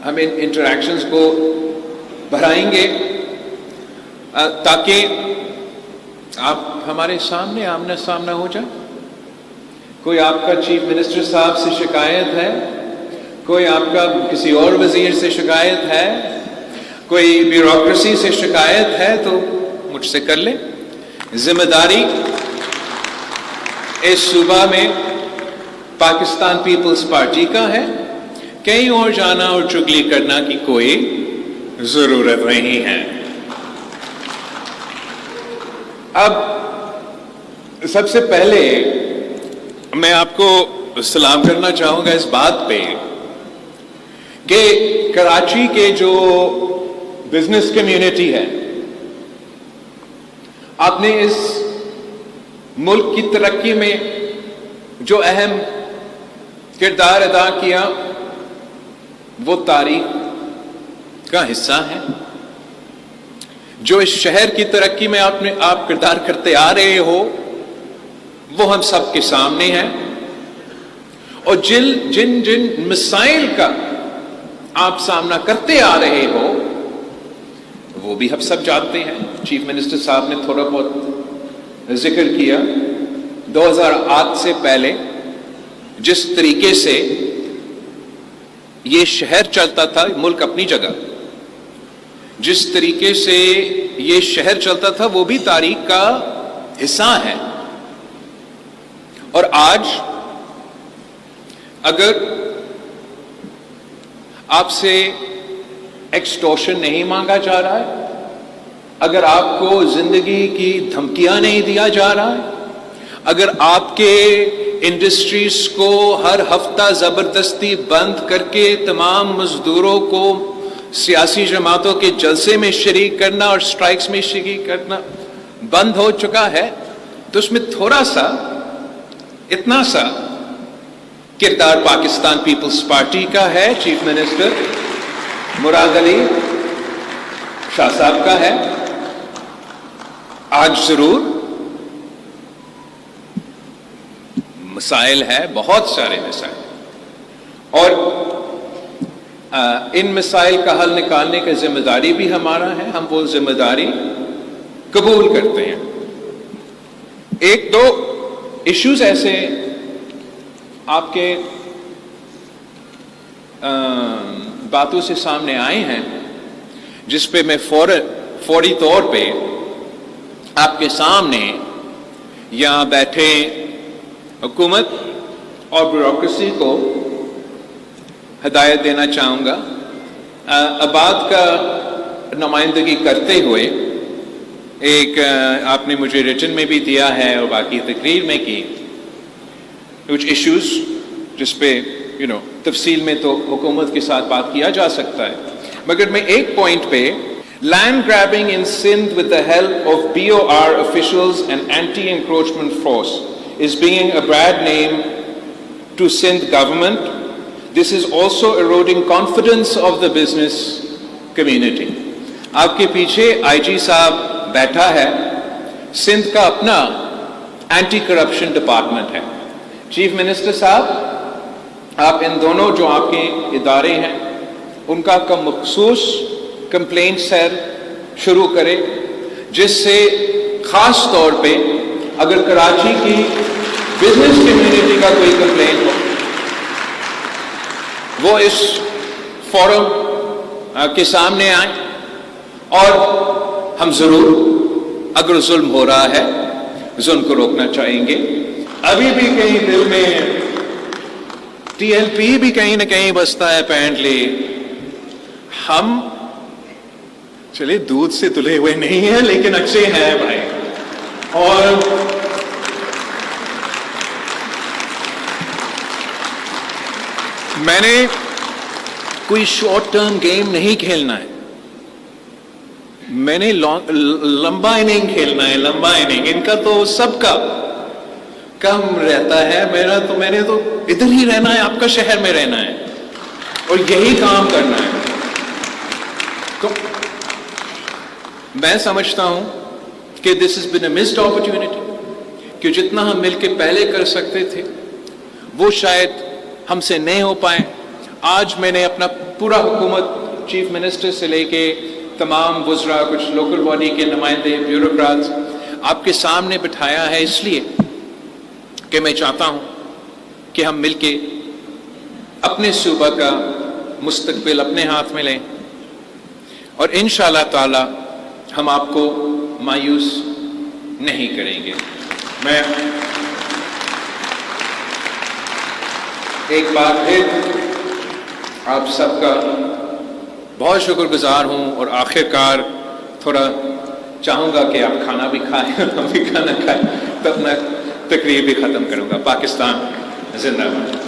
ہم ان انٹریکشنز کو بڑھائیں گے تاکہ آپ ہمارے سامنے آمنا سامنا ہو جائے. کوئی آپ کا چیف منسٹر صاحب سے شکایت ہے, کوئی آپ کا کسی اور وزیر سے شکایت ہے, کوئی بیوروکریسی سے شکایت ہے تو مجھ سے کر لیں. ذمہ داری اس صوبہ میں پاکستان پیپلز پارٹی کا ہے. کہیں اور جانا اور چگلی کرنا کی کوئی ضرورت نہیں ہے. اب سب سے پہلے میں آپ کو سلام کرنا چاہوں گا اس بات پہ کہ کراچی کے جو بزنس کمیونٹی ہے, آپ نے اس ملک کی ترقی میں جو اہم کردار ادا کیا وہ تاریخ کا حصہ ہے. جو اس شہر کی ترقی میں آپ کردار کرتے آ رہے ہو وہ ہم سب کے سامنے ہے, اور جن مسائل کا آپ سامنا کرتے آ رہے ہو وہ بھی ہم سب جانتے ہیں. چیف منسٹر صاحب نے تھوڑا بہت ذکر کیا. 2008 سے پہلے جس طریقے سے یہ شہر چلتا تھا, ملک اپنی جگہ, جس طریقے سے یہ شہر چلتا تھا وہ بھی تاریخ کا حصہ ہے. اور آج اگر آپ سے ایکسٹورشن نہیں مانگا جا رہا ہے, اگر آپ کو زندگی کی دھمکیاں نہیں دیا جا رہا ہے, اگر آپ کے انڈسٹریز کو ہر ہفتہ زبردستی بند کر کے تمام مزدوروں کو سیاسی جماعتوں کے جلسے میں شریک کرنا اور سٹرائکس میں شریک کرنا بند ہو چکا ہے, تو اس میں تھوڑا سا اتنا سا کردار پاکستان پیپلز پارٹی کا ہے, چیف منسٹر مراد علی شاہ صاحب کا ہے. آج ضرور مسائل ہے, بہت سارے مسائل, اور ان مسائل کا حل نکالنے کا ذمہ داری بھی ہمارا ہے. ہم وہ ذمہ داری قبول کرتے ہیں. ایک دو ایشوز ایسے آپ کے باتوں سے سامنے آئے ہیں جس پہ میں فوری طور پہ آپ کے سامنے یہاں بیٹھے حکومت اور بیوروکریسی کو ہدایت دینا چاہوں گا. آباد کا نمائندگی کرتے ہوئے ایک آپ نے مجھے ریٹن میں بھی دیا ہے اور باقی تقریر میں کی کچھ ایشوز جس پہ تفصیل میں تو حکومت کے ساتھ بات کیا جا سکتا ہے, مگر میں ایک پوائنٹ پہ land grabbing in Sindh with the help of BOR officials and anti-encroachment force is being a bad name to Sindh government. This is also eroding confidence of the business community. آپ کے پیچھے IG صاحب بیٹھا ہے, سندھ کا اپنا anti corruption department ہے. Chief minister صاحب آپ ان دونوں جو آپ کے ادارے ہیں ان کا مخصوص کمپلینٹ سیل شروع کرے, جس سے خاص طور پہ اگر کراچی کی بزنس کمیونٹی کا کوئی کمپلینٹ ہو وہ اس فورم کے سامنے آئیں, اور ہم ضرور اگر ظلم ہو رہا ہے ظلم کو روکنا چاہیں گے. ابھی بھی کہیں دل میں TLP بھی کہیں نہ کہیں بستا ہے اپیرنٹلی. ہم چلے دودھ سے تلے ہوئے نہیں ہیں لیکن اچھے ہیں بھائی, اور میں نے کوئی شارٹ ٹرم گیم نہیں کھیلنا ہے, میں نے لمبا اننگ کھیلنا ہے. لمبا اننگ ان کا تو سب کا کم رہتا ہے, میں نے تو ادھر ہی رہنا ہے, آپ کا شہر میں رہنا ہے اور یہی کام کرنا ہے. تو میں سمجھتا ہوں کہ دس has been a missed opportunity, کہ جتنا ہم مل کے پہلے کر سکتے تھے وہ شاید ہم سے نہیں ہو پائے. آج میں نے اپنا پورا حکومت چیف منسٹر سے لے کے تمام وزراء، کچھ لوکل باڈی کے نمائندے، بیوروکراتس آپ کے سامنے بٹھایا ہے اس لیے کہ میں چاہتا ہوں کہ ہم مل کے اپنے صوبہ کا مستقبل اپنے ہاتھ میں لیں، اور انشاءاللہ تعالی ہم آپ کو مایوس نہیں کریں گے۔ میں ایک بار پھر آپ سب کا بہت شکر گزار ہوں، اور آخر کار تھوڑا چاہوں گا کہ آپ کھانا بھی کھائیں اور ہم بھی کھانا کھائیں، تب میں تقریر بھی ختم کروں گا۔ پاکستان زندہ باد۔